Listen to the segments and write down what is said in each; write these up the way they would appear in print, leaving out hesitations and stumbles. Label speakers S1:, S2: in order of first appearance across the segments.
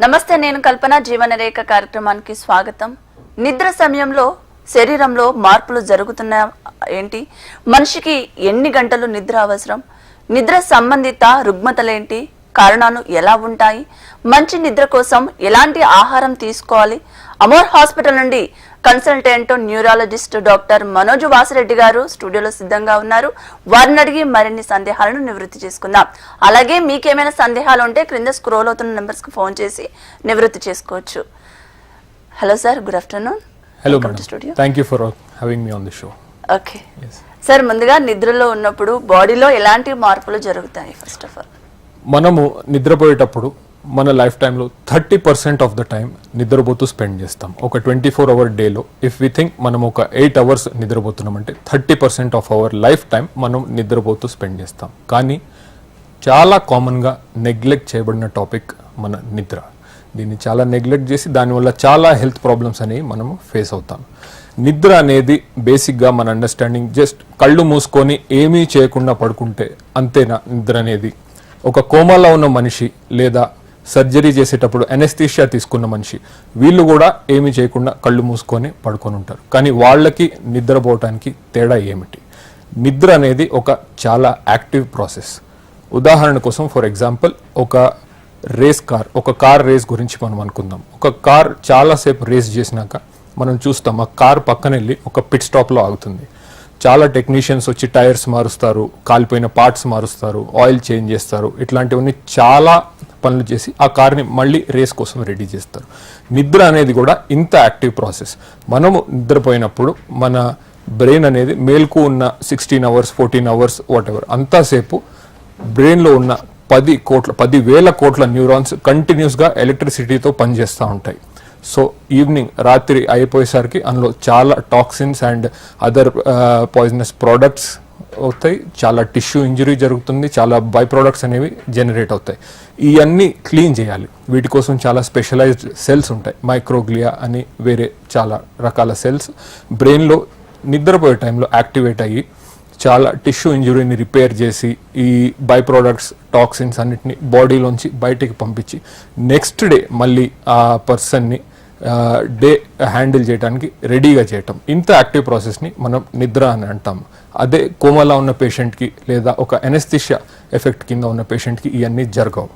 S1: నమస్తే, నేను కల్పన. జీవనరేఖ కార్యక్రమానికి స్వాగతం. నిద్ర సమయంలో శరీరంలో మార్పులు జరుగుతున్నా ఏంటి? మనిషికి ఎన్ని గంటలు నిద్ర అవసరం? నిద్ర సంబంధిత రుగ్మతలేంటి? కారణాలు ఎలా ఉంటాయి? మంచి నిద్ర కోసం ఎలాంటి ఆహారం తీసుకోవాలి? అమోర్ హాస్పిటల్ నుండి consultant neurologist doctor Manoj Vasireddy గారు స్టూడియోలో సిద్ధంగా ఉన్నారు. వారిని అడిగి మరిన్ని సందేహాలను నివృత్తి చేసుకుందాం. అలాగే మీకేమైనా సందేహాలు ఉంటే క్రింద స్క్రోల్ అవుతున్న నెంబర్స్ కి ఫోన్ చేసి నివృత్తి చేసుకోవచ్చు. Hello sir, good afternoon.
S2: Hello madam, thank you for having me on the show.
S1: Okay sir, ముందుగా నిద్రలో ఉన్నప్పుడు బాడీలో ఎలాంటి మార్పులు జరుగుతాయి? ఫస్ట్ ఆఫ్ ఆల్,
S2: మనము నిద్రపోయేటప్పుడు మన లైఫ్ టైంలో 30% ఆఫ్ ద టైం నిద్రపోతూ స్పెండ్ చేస్తాం. ఒక 24 అవర్ డేలో ఇఫ్ వి థింక్ మనం ఒక 8 అవర్స్ నిద్రపోతున్నామంటే 30% ఆఫ్ అవర్ లైఫ్ టైం మనం నిద్రపోతూ స్పెండ్ చేస్తాం. కానీ చాలా కామన్గా నెగ్లెక్ట్ చేయబడిన టాపిక్ మన నిద్ర. దీన్ని చాలా నెగ్లెక్ట్ చేసి దానివల్ల చాలా హెల్త్ ప్రాబ్లమ్స్ అనేవి మనము ఫేస్ అవుతాం. నిద్ర అనేది బేసిక్గా మన అండర్స్టాండింగ్ జస్ట్ కళ్ళు మూసుకొని ఏమీ చేయకుండా పడుకుంటే అంతేనా నిద్ర అనేది? ఒక కోమాలో ఉన్న మనిషి లేదా సర్జరీ చేసేటప్పుడు ఎనెస్థీషియా తీసుకున్న మనిషి, వీళ్ళు కూడా ఏమీ చేయకుండా కళ్ళు మూసుకొని పడుకొని ఉంటారు. కానీ వాళ్ళకి నిద్రపోవటానికి తేడా ఏమిటి? నిద్ర అనేది ఒక చాలా యాక్టివ్ ప్రాసెస్. ఉదాహరణ కోసం, ఫర్ ఎగ్జాంపుల్, ఒక కార్ రేస్ గురించి మనం అనుకుందాం. ఒక కార్ చాలాసేపు రేస్ చేసినాక మనం చూస్తాం ఆ కార్ పక్కన వెళ్ళి ఒక పిట్ స్టాప్లో ఆగుతుంది. చాలా టెక్నీషియన్స్ వచ్చి టైర్స్ మారుస్తారు, కాలిపోయిన పార్ట్స్ మారుస్తారు, ఆయిల్ చేంజ్ చేస్తారు. ఇట్లాంటివన్నీ చాలా పనులు చేసి ఆ కార్ని మళ్ళీ రేస్ కోసం రెడీ చేస్తారు. నిద్ర అనేది కూడా ఇంత యాక్టివ్ ప్రాసెస్. మనము నిద్రపోయినప్పుడు మన బ్రెయిన్ అనేది మేల్కు ఉన్న 16 అవర్స్ 14 అవర్స్ వాటెవర్ అంతాసేపు బ్రెయిన్లో ఉన్న 10,000 కోట్ల న్యూరాన్స్ కంటిన్యూస్గా ఎలక్ట్రిసిటీతో పనిచేస్తూ ఉంటాయి. సో ఈవినింగ్ రాత్రి అయిపోయేసరికి అందులో చాలా toxins and other poisonous products అవుతాయి. చాలా టిష్యూ ఇంజరీ జరుగుతుంది. చాలా బై ప్రోడక్ట్స్ అనేవి జనరేట్ అవుతాయి. ఇవన్నీ క్లీన్ చేయాలి. వీటి కోసం చాలా స్పెషలైజ్డ్ సెల్స్ ఉంటాయి. మైక్రోగ్లియా అని వేరే చాలా రకాల సెల్స్ బ్రెయిన్లో నిద్రపోయే టైంలో యాక్టివేట్ అయ్యి చాలా టిష్యూ ఇంజురీని రిపేర్ చేసి ఈ బై ప్రోడక్ట్స్ టాక్సిన్స్ అన్నిటిని బాడీలోంచి బయటికి పంపించి నెక్స్ట్ డే మళ్ళీ ఆ పర్సన్ని డే హ్యాండిల్ చేయడానికి రెడీగా చేయటం. ఇంత యాక్టివ్ ప్రాసెస్ని మనం నిద్ర అని అంటాం. అదే కోమాలో ఉన్న పేషెంట్కి లేదా ఒక ఎనెస్థీషియా ఎఫెక్ట్ కింద ఉన్న పేషెంట్కి ఇవన్నీ జరగవు.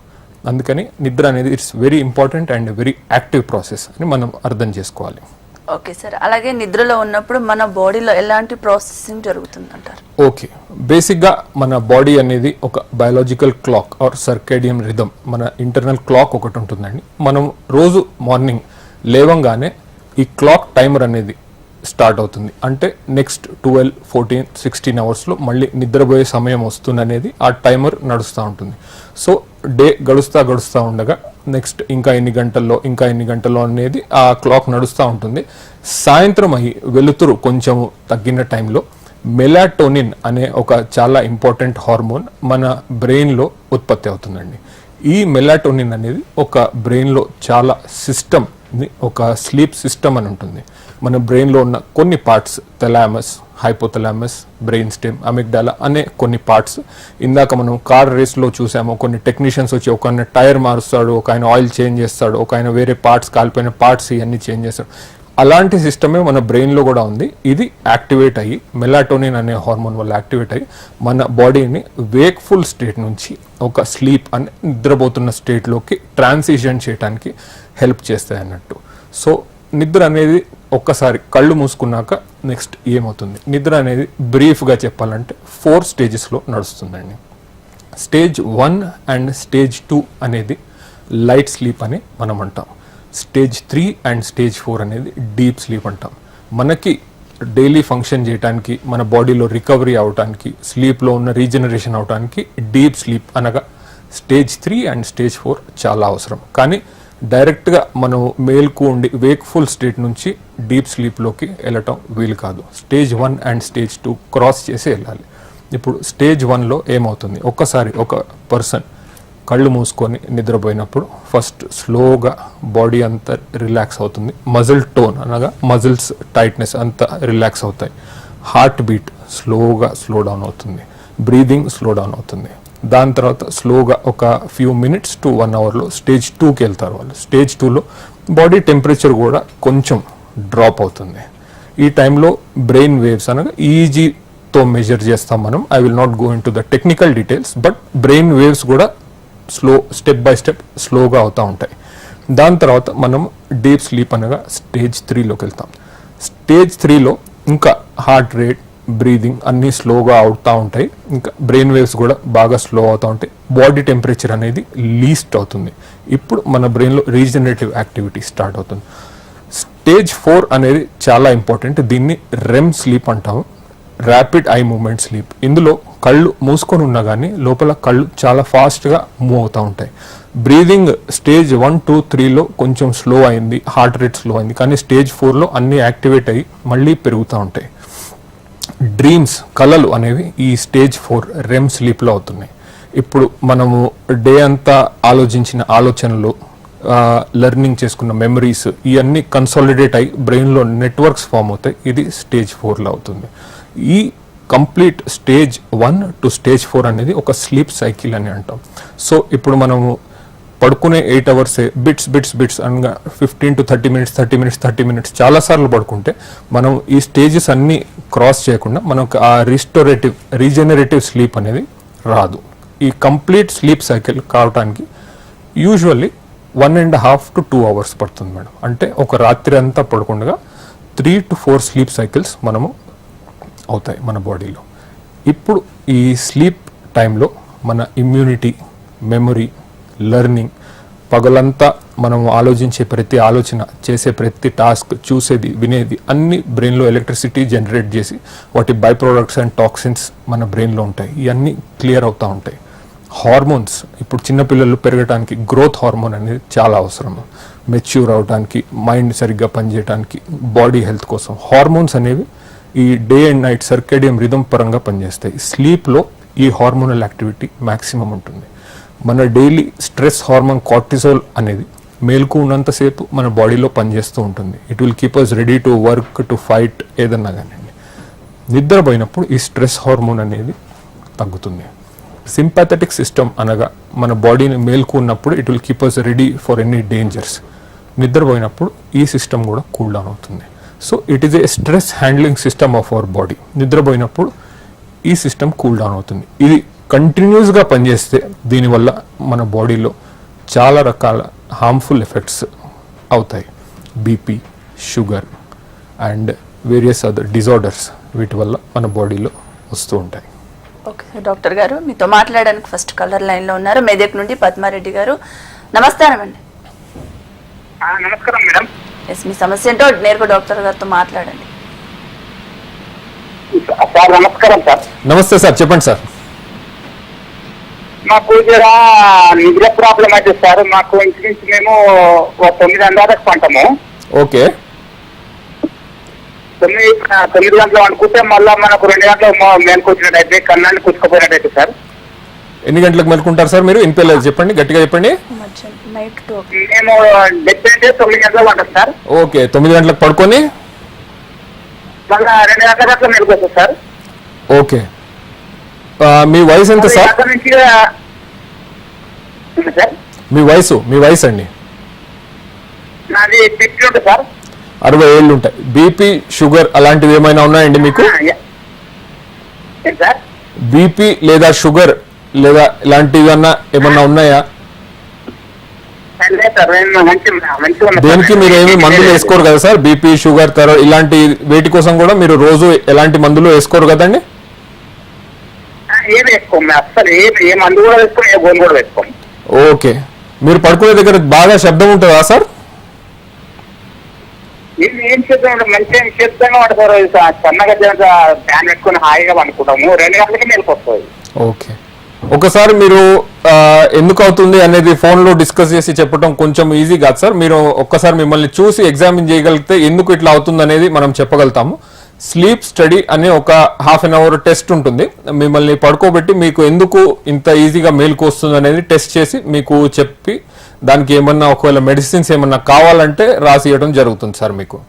S2: అందుకని నిద్ర అనేది it's very important and very active process అని మనం అర్థం చేసుకోవాలి.
S1: ఓకే సార్, అలాగే నిద్రలో ఉన్నప్పుడు మన బాడీలో ఎలాంటి ప్రాసెసింగ్ జరుగుతుందంటారు?
S2: ఓకే, బేసిక్గా మన బాడీ అనేది ఒక biological clock or circadian rhythm, మన ఇంటర్నల్ క్లాక్ ఒకటి ఉంటుందండి. మనం రోజు మార్నింగ్ లేవంగానే ఈ క్లాక్ టైమర్ అనేది స్టార్ట్ అవుతుంది. అంటే నెక్స్ట్ 12, 14, 16 అవర్స్లో మళ్ళీ నిద్రపోయే సమయం వస్తుంది అనేది ఆ టైమర్ నడుస్తూ ఉంటుంది. సో డే గడుస్తూ ఉండగా నెక్స్ట్ ఇంకా ఎన్ని గంటల్లో అనేది ఆ క్లాక్ నడుస్తూ ఉంటుంది. సాయంత్రం అయ్యి వెలుతురు కొంచెం తగ్గిన టైంలో మెలాటోనిన్ అనే ఒక చాలా ఇంపార్టెంట్ హార్మోన్ మన బ్రెయిన్లో ఉత్పత్తి అవుతుందండి. ఈ మెలాటోనిన్ అనేది ఒక బ్రెయిన్లో చాలా సిస్టమ్ని, ఒక స్లీప్ సిస్టమ్ అని ఉంటుంది. మన బ్రెయిన్లో ఉన్న కొన్ని parts, thalamus, hypothalamus, brain stem, amygdala అనే కొన్ని పార్ట్స్, ఇందాక మనం కార్ రేస్లో చూసాము, కొన్ని టెక్నీషియన్స్ వచ్చి ఒక ఆయన టైర్ మారుస్తాడు, ఒక ఆయన ఆయిల్ చేంజ్ చేస్తాడు, ఒక ఆయన వేరే పార్ట్స్, కాలిపోయిన పార్ట్స్ ఇవన్నీ చేంజ్ చేస్తాడు. అలాంటి సిస్టమే మన బ్రెయిన్లో కూడా ఉంది. ఇది యాక్టివేట్ అయ్యి మెలాటోనిన్ అనే హార్మోన్ వల్ల యాక్టివేట్ అయ్యి మన బాడీని వేక్ఫుల్ స్టేట్ నుంచి ఒక స్లీప్ అని నిద్రపోతున్న స్టేట్లోకి ట్రాన్సిషన్ చేయడానికి హెల్ప్ చేస్తాయి అన్నట్టు. సో నిద్ర అనేది ఒక్కసారి కళ్ళు మూసుకున్నాక నెక్స్ట్ ఏమవుతుంది? నిద్ర అనేది బ్రీఫ్గా చెప్పాలంటే 4 స్టేజెస్లో నడుస్తుందండి. స్టేజ్ 1 అండ్ స్టేజ్ 2 అనేది లైట్ స్లీప్ అని మనం అంటాం. స్టేజ్ 3 అండ్ స్టేజ్ 4 అనేది డీప్ స్లీప్ అంటాం. మనకి డైలీ ఫంక్షన్ చేయడానికి, మన బాడీలో రికవరీ అవడానికి, స్లీప్లో ఉన్న రీజనరేషన్ అవడానికి డీప్ స్లీప్ అనగా స్టేజ్ 3 అండ్ స్టేజ్ 4 చాలా అవసరం. కానీ డైరెక్ట్గా మనం మేల్కు ఉండి వేక్ఫుల్ స్టేట్ నుంచి డీప్ స్లీప్లోకి వెళ్ళటం వీలు కాదు. స్టేజ్ 1 అండ్ స్టేజ్ 2 క్రాస్ చేసి వెళ్ళాలి. ఇప్పుడు స్టేజ్ 1లో ఏమవుతుంది? ఒక్కసారి ఒక పర్సన్ కళ్ళు మూసుకొని నిద్రపోయినప్పుడు ఫస్ట్ స్లోగా బాడీ అంతా రిలాక్స్ అవుతుంది. మజిల్ టోన్ అనగా మజిల్స్ టైట్నెస్ అంతా రిలాక్స్ అవుతాయి. హార్ట్ బీట్ స్లో డౌన్ అవుతుంది. బ్రీదింగ్ స్లో డౌన్ అవుతుంది. దాని తర్వాత స్లోగా ఒక ఫ్యూ మినిట్స్ టు 1 అవర్లో స్టేజ్ 2కి వెళ్తారు వాళ్ళు. స్టేజ్ 2లో బాడీ టెంపరేచర్ కూడా కొంచెం డ్రాప్ అవుతుంది. ఈ టైంలో బ్రెయిన్ వేవ్స్ అనగా ఈజీతో మెజర్ చేస్తాం మనం. I will not go in to the technical details, but brain waves కూడా స్టెప్ బై స్టెప్ స్లోగా అవుతూ ఉంటాయి. దాని తర్వాత మనం డీప్ స్లీప్ అనగా స్టేజ్ 3లోకి వెళ్తాం. స్టేజ్ 3లో ఇంకా హార్ట్ రేట్, బ్రీదింగ్ అన్నీ స్లోగా అవుతూ ఉంటాయి. ఇంకా బ్రెయిన్ వేవ్స్ కూడా బాగా స్లో అవుతూ ఉంటాయి. బాడీ టెంపరేచర్ అనేది లీస్ట్ అవుతుంది. ఇప్పుడు మన బ్రెయిన్లో రీజనరేటివ్ యాక్టివిటీ స్టార్ట్ అవుతుంది. స్టేజ్ 4 అనేది చాలా ఇంపార్టెంట్. దీన్ని రెమ్ స్లీప్ అంటాము, ర్యాపిడ్ ఐ మూవ్మెంట్ స్లీప్. ఇందులో కళ్ళు మూసుకొని ఉన్నా కానీ లోపల కళ్ళు చాలా ఫాస్ట్గా మూవ్ అవుతూ ఉంటాయి. బ్రీదింగ్ స్టేజ్ 1, 2, 3లో కొంచెం స్లో అయింది, హార్ట్ రేట్ స్లో అయింది, కానీ స్టేజ్ 4లో అన్నీ యాక్టివేట్ అయ్యి మళ్ళీ పెరుగుతూ ఉంటాయి. డ్రీమ్స్, కళలు అనేవి ఈ స్టేజ్ 4 రెమ్ స్లీప్లో అవుతున్నాయి. ఇప్పుడు మనము డే అంతా ఆలోచించిన ఆలోచనలు, లెర్నింగ్ చేసుకున్న మెమరీస్ ఇవన్నీ కన్సాలిడేట్ అయ్యి బ్రెయిన్లో నెట్వర్క్స్ ఫామ్ అవుతాయి. ఇది స్టేజ్ 4లో అవుతుంది. ఈ కంప్లీట్ స్టేజ్ 1 టు స్టేజ్ 4 అనేది ఒక స్లీప్ సైకిల్ అని అంటాం. సో ఇప్పుడు మనము పడుకునే 8 అవర్సే బిట్స్ అనగా 15 to 30 మినిట్స్ చాలాసార్లు పడుకుంటే మనం ఈ స్టేజెస్ అన్నీ క్రాస్ చేయకుండా మనకు ఆ రీజనరేటివ్ స్లీప్ అనేది రాదు. ఈ కంప్లీట్ స్లీప్ సైకిల్ కావడానికి యూజువల్లీ 1.5 to 2 అవర్స్ పడుతుంది మేడం. అంటే ఒక రాత్రి అంతా పడుకుండగా 3 to 4 స్లీప్ సైకిల్స్ మనము అవుతాయి మన బాడీలో. ఇప్పుడు ఈ స్లీప్ టైంలో మన ఇమ్యూనిటీ, మెమొరీ, లెర్నింగ్, పగలంతా మనం ఆలోచించే ప్రతి ఆలోచన, చేసే ప్రతి టాస్క్, చూసేది, వినేది అన్ని బ్రెయిన్లో ఎలక్ట్రిసిటీ జనరేట్ చేసి వాటి బై ప్రొడక్ట్స్ అండ్ టాక్సిన్స్ మన బ్రెయిన్లో ఉంటాయి. ఇవన్నీ క్లియర్ అవుతూ ఉంటాయి. హార్మోన్స్, ఇప్పుడు చిన్నపిల్లలు పెరగడానికి గ్రోత్ హార్మోన్ అనేది చాలా అవసరం. మెచ్యూర్ అవడానికి, మైండ్ సరిగ్గా పనిచేయడానికి, బాడీ హెల్త్ కోసం హార్మోన్స్ అనేవి ఈ day and night circadian rhythm పరంగా పనిచేస్తాయి. స్లీప్లో ఈ హార్మోనల్ యాక్టివిటీ మ్యాక్సిమం ఉంటుంది. మన డైలీ స్ట్రెస్ హార్మోన్ కార్టిసోల్ అనేది మేల్కు ఉన్నంతసేపు మన బాడీలో పనిచేస్తూ ఉంటుంది. It will keep us ready to work, to fight, ఏదన్నా కానీ. నిద్రపోయినప్పుడు ఈ స్ట్రెస్ హార్మోన్ అనేది తగ్గుతుంది. సింపాథెటిక్ సిస్టమ్ అనగా మన బాడీని మేల్కు ఉన్నప్పుడు it will keep us ready for any dangers. నిద్రపోయినప్పుడు ఈ సిస్టమ్ కూడా కూల్ డౌన్ అవుతుంది. So it is a stress handling system of our body. నిద్రపోయినప్పుడు ఈ సిస్టమ్ కూల్ డౌన్ అవుతుంది. ఇది కంటిన్యూస్గా పనిచేస్తే దీనివల్ల మన బాడీలో చాలా రకాల హార్మ్ఫుల్ ఎఫెక్ట్స్ అవుతాయి. BP, sugar and various other disorders వీటి వల్ల మన బాడీలో వస్తూ ఉంటాయి.
S1: ఓకే డాక్టర్ గారు, మీతో మాట్లాడడానికి ఫస్ట్ కలర్ లైన్లో ఉన్నారు. మెదక్ నుండి పద్మారెడ్డి గారు. నమస్కారం అండి.
S3: నమస్కారం మేడం.
S1: ఎస్, మీ సమస్య ఏంటో నేరుగా డాక్టర్ గారితో మాట్లాడండి.
S3: సార్ నమస్కారం సార్.
S2: నమస్తే సార్, చెప్పండి సార్.
S3: మాకు జరా నిద్ర ప్రాబ్లం అయితే సార్, మాకు ఇంచుమించు మేము 9 గంటలకు పంటాము.
S2: ఓకే,
S3: 9 గంటలు అనుకుంటే మళ్ళీ మనకు 2 గంటలకు మేలుకు వచ్చినట్టయితే, కన్నాన్ని కూర్చుకుపోయినట్టయితే సార్.
S2: ఎన్ని గంటలకు మెలుకుంటారు సార్ మీరు? ఇన్పేలేదు చెప్పండి, గట్టిగా చెప్పండి.
S1: నైట్
S3: మేము డెఫినెట్ 9 గంటలకు పంటాం సార్.
S2: ఓకే, 9 గంటలకు పడుకొని
S3: మళ్ళీ 2 గంటల గంటల మేలుకు వస్తుంది సార్.
S2: ఓకే, మీ వయసు ఎంత సార్?
S3: అక్కడ నుంచి సార్
S2: మీ వయసు అండి?
S3: నాది 50 ఉంటుంది సార్.
S2: 60 ఏళ్ళు ఉంటాయి. బీపీ, షుగర్ అలాంటివి ఏమైనా ఉన్నాయండి మీకు?
S3: సార్
S2: బీపీ లేదా షుగర్ లేదా ఇలాంటివి ఏమన్నా ఉన్నాయా? దేనికి మీరు ఏమి మందులు వేసుకోరు కదా సార్? బీపీ, షుగర్, ఇలాంటి వేటి కోసం కూడా మీరు రోజు ఎలాంటి మందులు వేసుకోరు కదండి?
S3: ఏమి వేసుకోము అసలు, ఏ మందు కూడా వేసుకోము, ఏ గోలు కూడా వేసుకోము.
S2: ఓకే, మీరు పడుకునే దగ్గర బాగా శబ్దం ఉంటుందా సార్?
S3: ఏం చేద్దాం, మంచిగా నిశ్శబ్దంగా పడతారు. సన్నగా ఫ్యాన్ పెట్టుకుని హాయిగా అనుకుంటాము. 2 గంటలకి మేలుకొస్తుంది.
S2: ఓకే, ఒకసారి మీరు ఎందుకు అవుతుంది అనేది ఫోన్లో డిస్కస్ చేసి చెప్పడం కొంచెం ఈజీ కాదు సార్. మీరు ఒక్కసారి మిమ్మల్ని చూసి ఎగ్జామిన్ చేయగలిగితే ఎందుకు ఇట్లా అవుతుంది అనేది మనం చెప్పగలుగుతాము. స్లీప్ స్టడీ అనే ఒక ½ అన్ అవర్ టెస్ట్ ఉంటుంది. మిమ్మల్ని పడుకోబెట్టి మీకు ఎందుకు ఇంత ఈజీగా మేలుకు వస్తుంది అనేది టెస్ట్ చేసి మీకు చెప్పి దానికి ఏమన్నా ఒకవేళ మెడిసిన్స్ ఏమన్నా కావాలంటే రాసి ఇవ్వడం జరుగుతుంది సార్ మీకు.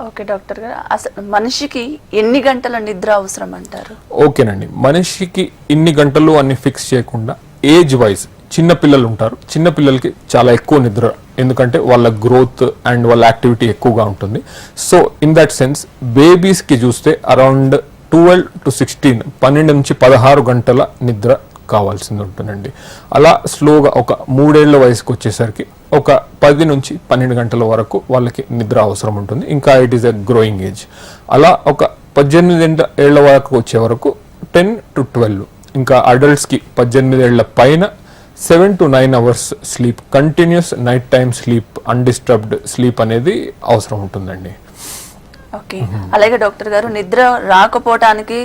S1: ఓకే డాక్టర్ గారు, అసలు మనిషికి ఎన్ని గంటల నిద్ర అవసరం అంటారు?
S2: ఓకేనండి, మనిషికి ఇన్ని గంటలు అన్ని ఫిక్స్ చేయకుండా ఏజ్ వైజ్ చిన్న పిల్లలు ఉంటారు, చిన్న పిల్లలకి చాలా ఎక్కువ నిద్ర, ఎందుకంటే వాళ్ళ గ్రోత్ అండ్ వాళ్ళ యాక్టివిటీ ఎక్కువగా ఉంటుంది. సో ఇన్ దట్ సెన్స్ బేబీస్కి చూస్తే అరౌండ్ 12 to 16 12 నుంచి 16 గంటల నిద్ర కావాల్సింది ఉంటుందండి. అలా స్లోగా ఒక 3 ఏళ్ల వయసుకు వచ్చేసరికి ఒక 10 నుంచి 12 గంటల వరకు వాళ్ళకి నిద్ర అవసరం ఉంటుంది. ఇంకా it is a growing age. అలా ఒక 18 ఏళ్ల వరకు వచ్చే వరకు 10 to 12. ఇంకా అడల్ట్స్కి 18 ఏళ్ల పైన 7 to 9 hours sleep, continuous night time sleep, undisturbed sleep అనేది అవసరం ఉంటుందండి.
S1: ఓకే, అలాగే డాక్టర్ గారు, నిద్ర రాకపోవటానికి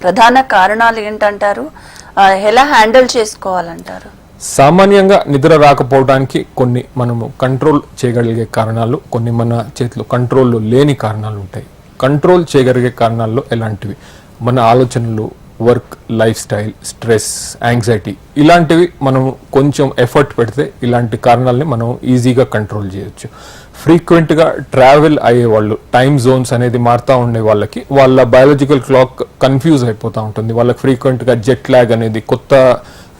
S1: ప్రధాన కారణాలు ఏంటంటారు? ఎలా హ్యాండిల్ చేసుకోవాలంటారు?
S2: సామాన్యంగా నిద్ర రాకపోవడానికి కొన్ని మనము కంట్రోల్ చేయగలిగే కారణాలు, కొన్ని మన చేతిలో కంట్రోల్లో లేని కారణాలు ఉంటాయి. కంట్రోల్ చేయగలిగే కారణాల్లో ఎలాంటివి? మన ఆలోచనలు, work, life style, stress, anxiety, ఇలాంటివి మనం కొంచెం ఎఫర్ట్ పెడితే ఇలాంటి కారణాలని మనం ఈజీగా కంట్రోల్ చేయొచ్చు. ఫ్రీక్వెంట్గా ట్రావెల్ అయ్యే వాళ్ళు, టైమ్ జోన్స్ అనేది మారుతూ ఉండే వాళ్ళకి వాళ్ళ బయాలజికల్ క్లాక్ కన్ఫ్యూజ్ అయిపోతూ ఉంటుంది. వాళ్ళకి ఫ్రీక్వెంట్గా జెట్ ల్యాగ్ అనేది, కొత్త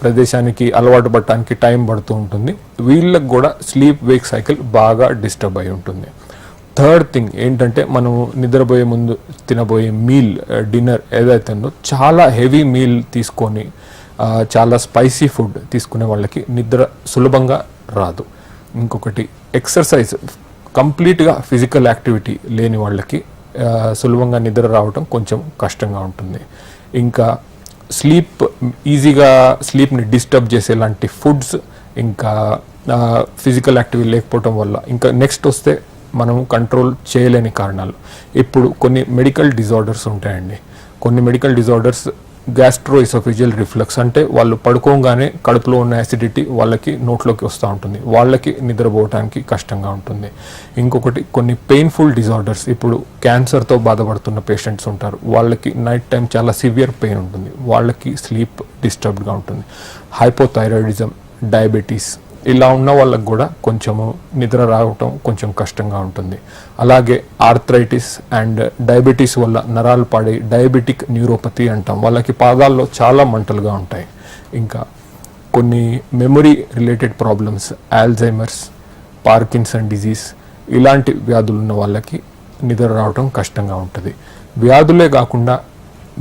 S2: ప్రదేశానికి అలవాటు పడటానికి టైం పడుతూ ఉంటుంది. వీళ్ళకి కూడా స్లీప్ వేక్ సైకిల్ బాగా డిస్టర్బ్ అయి ఉంటుంది. థర్డ్ థింగ్ ఏంటంటే, మనము నిద్రపోయే ముందు తినబోయే మీల్, డిన్నర్ ఏదైతే ఉందో చాలా హెవీ మీల్ తీసుకొని చాలా స్పైసీ ఫుడ్ తీసుకునే వాళ్ళకి నిద్ర సులభంగా రాదు. ఇంకొకటి ఎక్సర్సైజ్, కంప్లీట్గా ఫిజికల్ యాక్టివిటీ లేని వాళ్ళకి సులభంగా నిద్ర రావటం కొంచెం కష్టంగా ఉంటుంది. ఇంకా స్లీప్, ఈజీగా స్లీప్ని డిస్టర్బ్ చేసేలాంటి ఫుడ్స్, ఇంకా ఫిజికల్ యాక్టివిటీ లేకపోవటం వల్ల. ఇంకా నెక్స్ట్ వస్తే మనము కంట్రోల్ చేయలేని కారణాలు, ఇప్పుడు కొన్ని మెడికల్ డిజార్డర్స్ ఉంటాయండి. కొన్ని మెడికల్ డిజార్డర్స్ గ్యాస్ట్రోఇసోఫేజియల్ రిఫ్లక్స్, అంటే వాళ్ళు పడుకోగానే కడుపులో ఉన్న యాసిడిటీ వాళ్ళకి నోట్లోకి వస్తూ ఉంటుంది, వాళ్ళకి నిద్రపోవటానికి కష్టంగా ఉంటుంది. ఇంకొకటి కొన్ని పెయిన్ఫుల్ డిజార్డర్స్, ఇప్పుడు క్యాన్సర్తో బాధపడుతున్న పేషెంట్స్ ఉంటారు, వాళ్ళకి నైట్ టైం చాలా సివియర్ పెయిన్ ఉంటుంది, వాళ్ళకి స్లీప్ డిస్టర్బ్డ్గా ఉంటుంది. హైపోథైరాయిడిజం, డయాబెటీస్, ఇలా ఉన్న వాళ్ళకి కూడా కొంచెము నిద్ర రావటం కొంచెం కష్టంగా ఉంటుంది. అలాగే ఆర్థరైటిస్ అండ్ డయాబెటీస్ వల్ల నరాలు పాడే డయాబెటిక్ న్యూరోపతి అంటాం, వాళ్ళకి పాదాల్లో చాలా మంటలుగా ఉంటాయి. ఇంకా కొన్ని memory related problems, Alzheimer's, Parkinson disease, ఇలాంటి వ్యాధులు ఉన్న వాళ్ళకి నిద్ర రావటం కష్టంగా ఉంటుంది. వ్యాధులే కాకుండా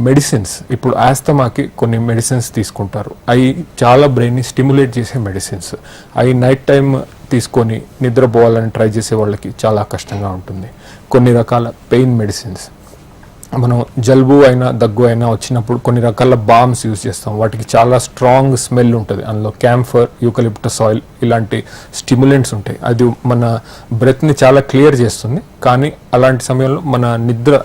S2: మెడిసిన్స్, ఇప్పుడు ఆస్తమాకి కొన్ని మెడిసిన్స్ తీసుకుంటారు, అవి చాలా బ్రెయిన్ని స్టిమ్యులేట్ చేసే మెడిసిన్స్, అవి నైట్ టైం తీసుకొని నిద్రపోవాలని ట్రై చేసే వాళ్ళకి చాలా కష్టంగా ఉంటుంది. కొన్ని రకాల పెయిన్ మెడిసిన్స్, మనం జలుబు అయినా దగ్గు అయినా వచ్చినప్పుడు కొన్ని రకాల బామ్స్ యూజ్ చేస్తాం, వాటికి చాలా స్ట్రాంగ్ స్మెల్ ఉంటుంది, అందులో క్యాంఫర్, యూకలిప్టస్ ఆయిల్ ఇలాంటి స్టిమ్యులెంట్స్ ఉంటాయి. అది మన బ్రెత్ని చాలా క్లియర్ చేస్తుంది, కానీ అలాంటి సమయంలో మన నిద్ర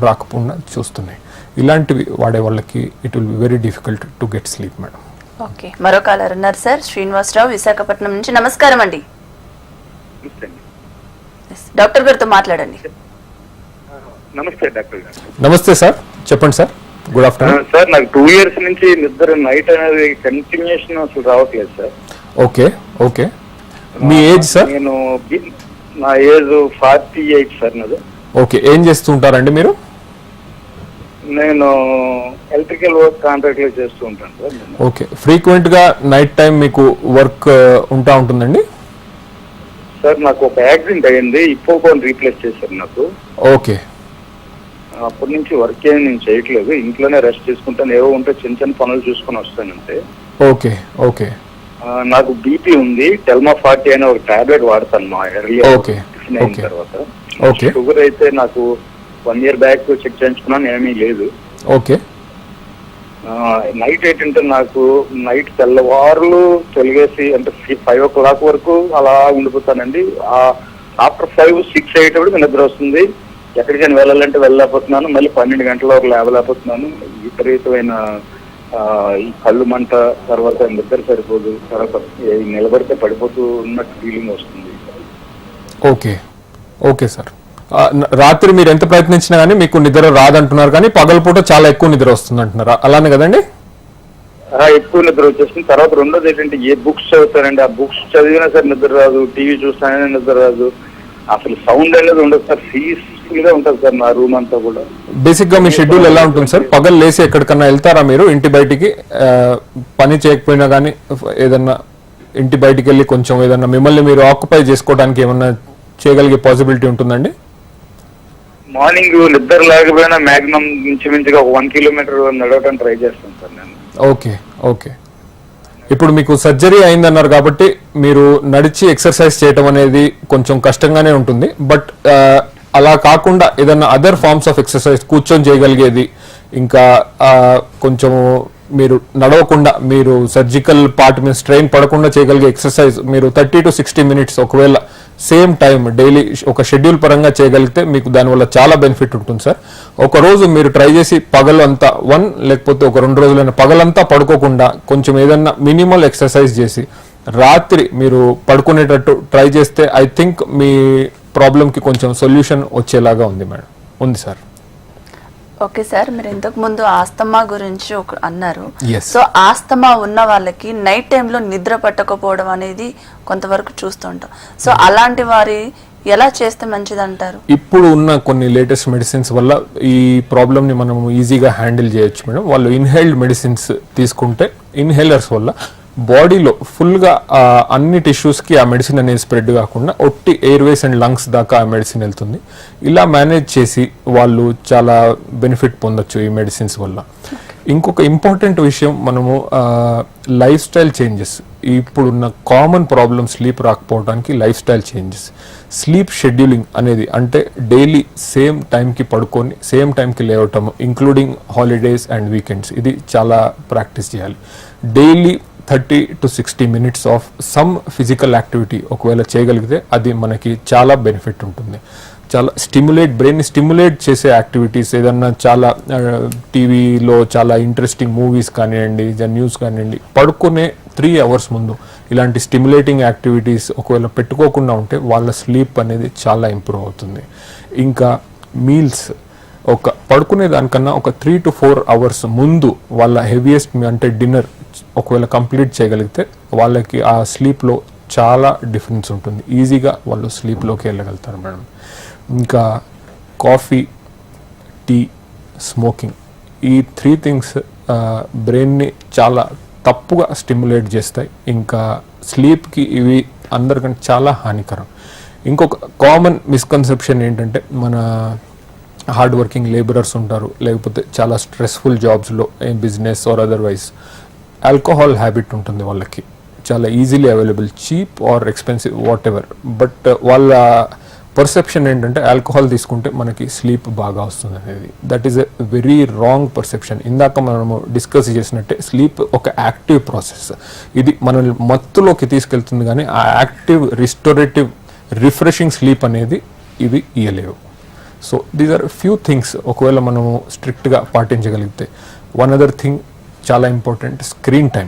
S2: రాకపోకుండా చూస్తున్నాయి. ఇలాంటివి వాడే వాళ్ళకి it will be very difficult to get sleep madam.
S1: Okay, మరో కాలర్ ఉన్నారు సార్, శ్రీనివాసరావు విశాఖపట్నం నుంచి. నమస్కారం అండి. డాక్టర్ గారితో మాట్లాడండి.
S3: నమస్తే డాక్టర్ గారు.
S2: నమస్తే సార్, చెప్పండి సార్. Good afternoon
S3: sir. నాకు 2 years నుంచి నిద్ర నైట్ అనేది కంటిన్యూషన్ అసలు రావట్లేదు సార్.
S2: ఓకే ఓకే, మీ ఏజ్ సార్?
S3: నా ఏజ్ 48 సార్. నాది.
S2: ఓకే, ఏం చేస్తూ ఉంటారండి మీరు?
S3: నేను ఎలక్ట్రికల్ వర్క్ కాంట్రాక్ట్ లో చేస్తూ ఉంటాను సార్.
S2: ఓకే, ఫ్రీక్వెంట్ గా నైట్ టైం మీకు వర్క్ ఉంటా ఉంటుందండి?
S3: సార్ నాకు ఒక యాక్సిడెంట్ అయ్యింది, ఇప్పోకోన్ రీప్లేస్ చేశారు నాకు.
S2: ఓకే,
S3: అప్పటి నుంచి వర్క్ ఏమి నేను చేయట్లేదు, ఇంట్లోనే రెస్ట్ తీసుకుంటాను, ఏవో ఉంటే చిన్న చిన్న పనులు చూసుకొని వస్తానంటే.
S2: ఓకే ఓకే,
S3: నాకు బీపీ ఉంది, టెల్మా 40 అనే ఒక టాబ్లెట్ వాడతాను మా ఎర్లీ టిఫిన్ అయిన తర్వాత.
S2: ఓకే,
S3: షుగర్ అయితే నాకు 1 year బ్యాక్ చెక్ చేయించుకున్నాను, ఏమీ లేదు.
S2: ఓకే.
S3: నైట్ ఏంటంటే నాకు నైట్ తెల్లవారులు తొలిగేసి అంటే 5 o'clock వరకు అలా ఉండిపోతానండి. ఆఫ్టర్ 5, 6 అయ్యేటప్పుడు నిద్ర వస్తుంది, ఎక్కడికైనా వెళ్ళాలంటే వెళ్ళలేకపోతున్నాను, మళ్ళీ 12 గంటల వరకు లేవలేకపోతున్నాను. విపరీతమైన ఈ కళ్ళు మంట, తర్వాత నిద్ర సరిపోదు, తర్వాత నిలబడితే పడిపోతూ ఉన్నట్టు ఫీలింగ్ వస్తుంది.
S2: ఓకే ఓకే సార్, రాత్రి మీరు ఎంత ప్రయత్నించినా కానీ మీకు నిద్ర రాదంటున్నారు, కానీ పగలపూట చాలా ఎక్కువ నిద్ర వస్తుంది అంటున్నారు, అలానే కదండి?
S3: ఎక్కువ నిద్ర వచ్చేస్తుంది. తర్వాత రెండోది ఏంటంటే ఏ బుక్స్ చదువుతానండి, ఆ బుక్స్ చదివినా సరే నిద్ర రాదు, టీవీ చూస్తానే నిద్ర రాదు, అసలు సౌండ్ అనేది ఉండదు సార్. పీస్ఫుల్ గా ఉంటుంది సార్ నా రూమ్ అంతా కూడా.
S2: బేసిక్ గా మీ షెడ్యూల్ ఎలా ఉంటుంది సార్? పగలు లేసి ఎక్కడికన్నా వెళ్తారా మీరు ఇంటి బయటికి? పని చేయకపోయినా కానీ ఏదన్నా ఇంటి బయటికి వెళ్ళి కొంచెం ఏదన్నా మిమ్మల్ని మీరు ఆక్యుపై చేసుకోవడానికి ఏమన్నా చేయగలిగే పాసిబిలిటీ ఉంటుందండి?
S3: మార్నింగ్ నిద్ర లేకపోయినా మాక్సిమం ఇంచుమించుగా 1 కిలోమీటర్ నడవడానికి ట్రై చేస్తాను సార్ నేను.
S2: Okay okay. ఇప్పుడు మీకు సర్జరీ అయిందన్నారు కాబట్టి మీరు నడిచి ఎక్సర్సైజ్ చేయటం అనేది కొంచెం కష్టంగానే ఉంటుంది. బట్ అలా కాకుండా ఏదన్నా అదర్ ఫార్మ్స్ ఆఫ్ ఎక్సర్సైజ్ కూర్చొని చేయగలిగేది, ఇంకా కొంచెం మీరు నడవకుండా మీరు సర్జికల్ పార్ట్ మీద స్ట్రెయిన్ పడకుండా చేయగలిగే ఎక్సర్సైజ్ మీరు 30 to 60 మినిట్స్ ఒకవేళ సేమ్ టైం డైలీ ఒక షెడ్యూల్ పరంగా చేయగలిగితే మీకు దానివల్ల చాలా బెనిఫిట్ ఉంటుంది సార్. ఒక రోజు మీరు ట్రై చేసి పగలు అంతా లేకపోతే ఒక 2 రోజులైనా పగలంతా పడుకోకుండా కొంచెం ఏదన్నా మినిమల్ ఎక్సర్సైజ్ చేసి రాత్రి మీరు పడుకునేటట్టు ట్రై చేస్తే ఐ థింక్ మీ ప్రాబ్లంకి కొంచెం సొల్యూషన్ వచ్చేలాగా ఉంది మేడం. ఉంది సార్.
S1: ఓకే సార్, మీరు ఇంతకు ముందు ఆస్తమా గురించి అన్నారు.
S2: Yes.
S1: సో ఆస్తమా ఉన్న వాళ్ళకి నైట్ టైంలో నిద్ర పట్టకపోవడం అనేది కొంతవరకు చూస్తుంటాం. సో అలాంటి వారి ఎలా చేస్తే మంచిది అంటారు? ఇప్పుడు
S2: ఉన్న కొన్ని లేటెస్ట్ మెడిసిన్స్ వల్ల ఈ ప్రాబ్లమ్ని మనం ఈజీగా హ్యాండిల్ చేయొచ్చు మేడం. వాళ్ళు ఇన్హేల్డ్ మెడిసిన్స్ తీసుకుంటే ఇన్హేలర్స్ వల్ల బాడీలో ఫుల్గా అన్ని టిష్యూస్కి ఆ మెడిసిన్ అనేది స్ప్రెడ్ కాకుండా ఒట్టి ఎయిర్వేస్ అండ్ లంగ్స్ దాకా ఆ మెడిసిన్ వెళ్తుంది. ఇలా మేనేజ్ చేసి వాళ్ళు చాలా బెనిఫిట్ పొందొచ్చు ఈ మెడిసిన్స్ వల్ల. ఇంకొక ఇంపార్టెంట్ విషయం, మనము లైఫ్ స్టైల్ చేంజెస్. ఇప్పుడున్న కామన్ ప్రాబ్లమ్ స్లీప్ రాకపోవడానికి life style changes. Sleep scheduling అనేది అంటే డైలీ సేమ్ టైంకి పడుకొని సేమ్ టైంకి లేవటం, ఇంక్లూడింగ్ హాలిడేస్ అండ్ వీకెండ్స్, ఇది చాలా ప్రాక్టీస్ చేయాలి. Daily 30 to 60 minutes of some physical activity ఒకవేళ చేయగలిగితే అది మనకి చాలా బెనిఫిట్ ఉంటుంది. చాలా బ్రెయిన్ స్టిమ్యులేట్ చేసే యాక్టివిటీస్ ఏదన్నా చాలా టీవీలో చాలా ఇంట్రెస్టింగ్ మూవీస్ కానివ్వండి, న్యూస్ కానివ్వండి, పడుకునే 3 hours ముందు ఇలాంటి స్టిమ్యులేటింగ్ యాక్టివిటీస్ ఒకవేళ పెట్టుకోకుండా ఉంటే వాళ్ళ స్లీప్ అనేది చాలా ఇంప్రూవ్ అవుతుంది. ఇంకా మీల్స్ పడుకునే దానికన్నా ఒక 3 to 4 hours ముందు వాళ్ళ హెవీయెస్ట్ అంటే డిన్నర్ ఒకవేళ కంప్లీట్ చేయగలిగితే వాళ్ళకి ఆ స్లీప్లో చాలా డిఫరెన్స్ ఉంటుంది. ఈజీగా వాళ్ళు స్లీప్లోకి వెళ్ళగలుగుతారు మేడం. ఇంకా కాఫీ, టీ, స్మోకింగ్, ఈ 3 things బ్రెయిన్ని చాలా తప్పుగా స్టిమ్యులేట్ చేస్తాయి. ఇంకా స్లీప్కి ఇవి అందరికంటే చాలా హానికరం. ఇంకొక కామన్ మిస్కన్సెప్షన్ ఏంటంటే, మన హార్డ్ వర్కింగ్ లేబరర్స్ ఉంటారు, లేకపోతే చాలా స్ట్రెస్ఫుల్ జాబ్స్లో business or otherwise alcohol habit ఉంటుంది వాళ్ళకి, చాలా easily available, cheap or expensive whatever. But వాళ్ళ పర్సెప్షన్ ఏంటంటే ఆల్కహాల్ తీసుకుంటే మనకి స్లీప్ బాగా వస్తుంది అనేది. That is a very wrong perception. ఇందాక మనము డిస్కస్ చేసినట్టే స్లీప్ ఒక యాక్టివ్ ప్రాసెస్. ఇది మనల్ని మత్తులోకి తీసుకెళ్తుంది, కానీ ఆ యాక్టివ్ రిస్టోరేటివ్ రిఫ్రెషింగ్ స్లీప్ అనేది ఇవి ఇయ్యలేవు. So these are few things ఒకవేళ మనము స్ట్రిక్ట్గా పాటించగలిగితే. వన్ అదర్ థింగ్ చాలా ఇంపార్టెంట్, స్క్రీన్ టైం.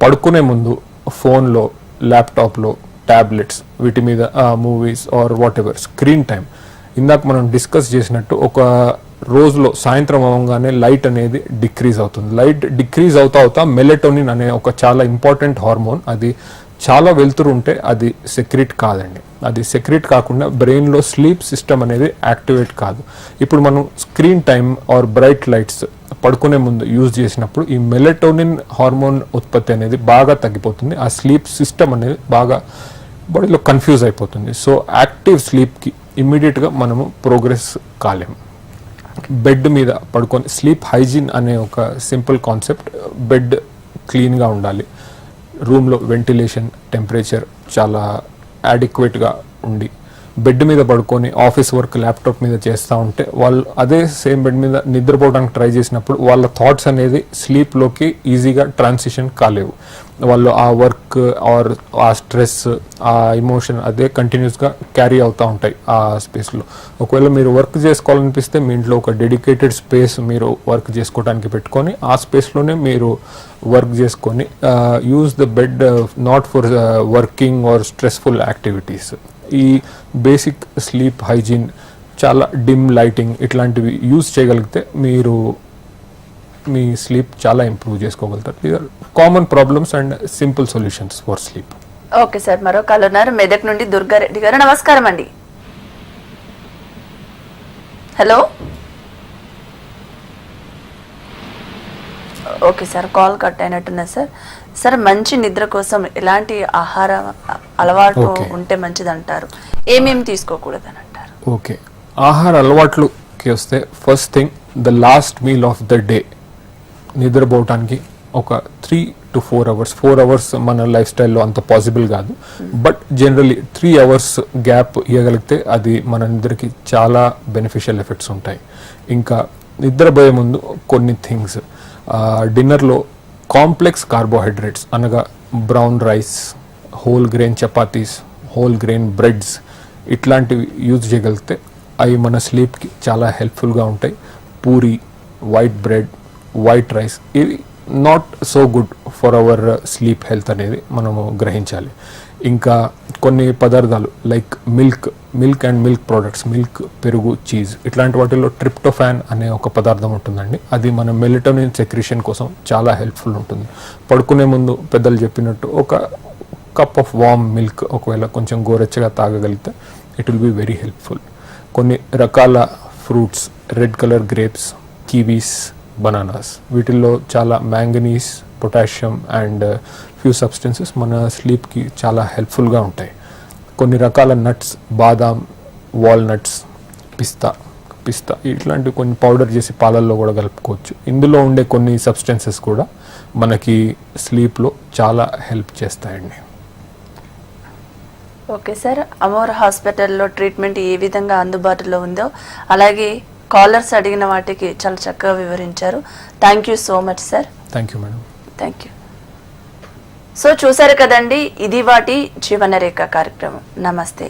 S2: పడుకునే ముందు ఫోన్లో, ల్యాప్టాప్లో, ట్యాబ్లెట్స్ వీటి మీద movies or whatever screen time, ఇందాక మనం డిస్కస్ చేసినట్టు ఒక రోజులో సాయంత్రం అవ్వగానే లైట్ అనేది డిక్రీజ్ అవుతుంది. లైట్ డిక్రీజ్ అవుతా మెలటోనిన్ అనే ఒక చాలా ఇంపార్టెంట్ హార్మోన్, అది చాలా వెలుతురు ఉంటే అది సెక్రెట్ కాదండి. అది సెక్రెట్ కాకుండా బ్రెయిన్లో స్లీప్ సిస్టమ్ అనేది యాక్టివేట్ కాదు. ఇప్పుడు మనం screen time or bright lights పడుకునే ముందు యూజ్ చేసినప్పుడు ఈ మెలటోనిన్ హార్మోన్ ఉత్పత్తి అనేది బాగా తగ్గిపోతుంది. ఆ స్లీప్ సిస్టమ్ అనేది బాగా బాడీలో కన్ఫ్యూజ్ అయిపోతుంది. సో యాక్టివ్ స్లీప్కి ఇమ్మీడియట్గా మనము ప్రోగ్రెస్ కాలేము. బెడ్ మీద పడుకొని స్లీప్ హైజీన్ అనే ఒక సింపుల్ కాన్సెప్ట్. బెడ్ క్లీన్గా ఉండాలి, రూమ్లో వెంటిలేషన్, టెంపరేచర్ చాలా అడిక్వేట్గా ఉండి, బెడ్ మీద పడుకొని ఆఫీస్ వర్క్ ల్యాప్టాప్ మీద చేస్తూ ఉంటే వాళ్ళు అదే సేమ్ బెడ్ మీద నిద్రపోవడానికి ట్రై చేసినప్పుడు వాళ్ళ థాట్స్ అనేది స్లీప్లోకి ఈజీగా ట్రాన్సిషన్ కాలేవు. వాళ్ళు ఆ వర్క్ ఆర్ ఆ స్ట్రెస్, ఆ ఎమోషన్ అదే కంటిన్యూస్గా క్యారీ అవుతూ ఉంటాయి ఆ స్పేస్లో. ఒకవేళ మీరు వర్క్ చేసుకోవాలనిపిస్తే మీ ఇంట్లో ఒక డెడికేటెడ్ స్పేస్ మీరు వర్క్ చేసుకోవడానికి పెట్టుకొని ఆ స్పేస్లోనే మీరు వర్క్ చేసుకొని use the bed not for working or stressful activities. ఈ బేసిక్ స్లీప్ హైజీన్, చాలా డిమ్ లైటింగ్ ఇట్లాంటివి యూజ్ చేయగలిగితే మీరు మీ స్లీప్ చాలా ఇంప్రూవ్ చేసుకోగలుగుతారు. These are common problems and simple solutions for sleep.
S1: Okay sir, మరో కాల్ ఉన్నారు మెదక్ నుండి దుర్గారెడ్డి గారు. నమస్కారం అండి. Hello, okay sir, call cut అయినట్టున్నది సార్. సార్, మంచి నిద్ర కోసం ఎలాంటి ఆహార అలవాటు
S2: Okay.
S1: ఉంటే మంచిది అంటారు, ఏమేమి తీసుకోకూడదని అంటారు?
S2: ఓకే, ఆహార అలవాట్లుకి వస్తే first thing the last meal of the day. నిద్రపోవటానికి ఒక 3 to 4 hours. 4 hours మన లైఫ్ స్టైల్లో అంత పాసిబుల్ కాదు, బట్ జనరలీ 3 hours గ్యాప్ ఇవ్వగలిగితే అది మన నిద్రకి చాలా బెనిఫిషియల్ ఎఫెక్ట్స్ ఉంటాయి. ఇంకా నిద్రపోయే ముందు కొన్ని థింగ్స్, డిన్నర్లో కాంప్లెక్స్ కార్బోహైడ్రేట్స్ అనగా brown rice, whole grain chapatis, whole grain breads ఇట్లాంటివి యూజ్ చేయగలిగితే అవి మన స్లీప్కి చాలా హెల్ప్ఫుల్గా ఉంటాయి. Puri, white bread, white rice ఇవి not so good for our sleep health అనేది మనము గ్రహించాలి. ఇంకా కొన్ని పదార్థాలు like milk and milk products, milk, పెరుగు, చీజ్ ఇట్లాంటి వాటిల్లో ట్రిప్టోఫాన్ అనే ఒక పదార్థం ఉంటుందండి. అది మన మెలటోనిన్ సెక్రిషన్ కోసం చాలా హెల్ప్ఫుల్ ఉంటుంది. పడుకునే ముందు పెద్దలు చెప్పినట్టు ఒక కప్ ఆఫ్ వామ్ మిల్క్ ఒకవేళ కొంచెం గోరెచ్చగా తాగగలిగితే it will be very helpful. కొన్ని రకాల fruits, red colour grapes, kiwis, bananas వీటిల్లో చాలా manganese, potassium and few substances మన స్లీప్కి చాలా హెల్ప్ఫుల్గా ఉంటాయి. కొన్ని రకాల నట్స్, బాదాం, వాల్నట్స్, పిస్తా ఇట్లాంటివి కొన్ని పౌడర్ చేసి పాలల్లో కూడా కలుపుకోవచ్చు. ఇందులో ఉండే కొన్ని సబ్స్టెన్సెస్ కూడా మనకి స్లీప్లో చాలా హెల్ప్ చేస్తాయండి.
S1: ఓకే సార్, అమోర్ హాస్పిటల్లో ట్రీట్మెంట్ ఏ విధంగా అందుబాటులో ఉందో, అలాగే కాలర్స్ అడిగిన వాటికి చాలా చక్కగా వివరించారు. Thank you so much sir.
S2: Thank you madam.
S1: Thank you. So చూసారు కదండి, ఇది వాటి జీవనరేఖ కార్యక్రమం. నమస్తే.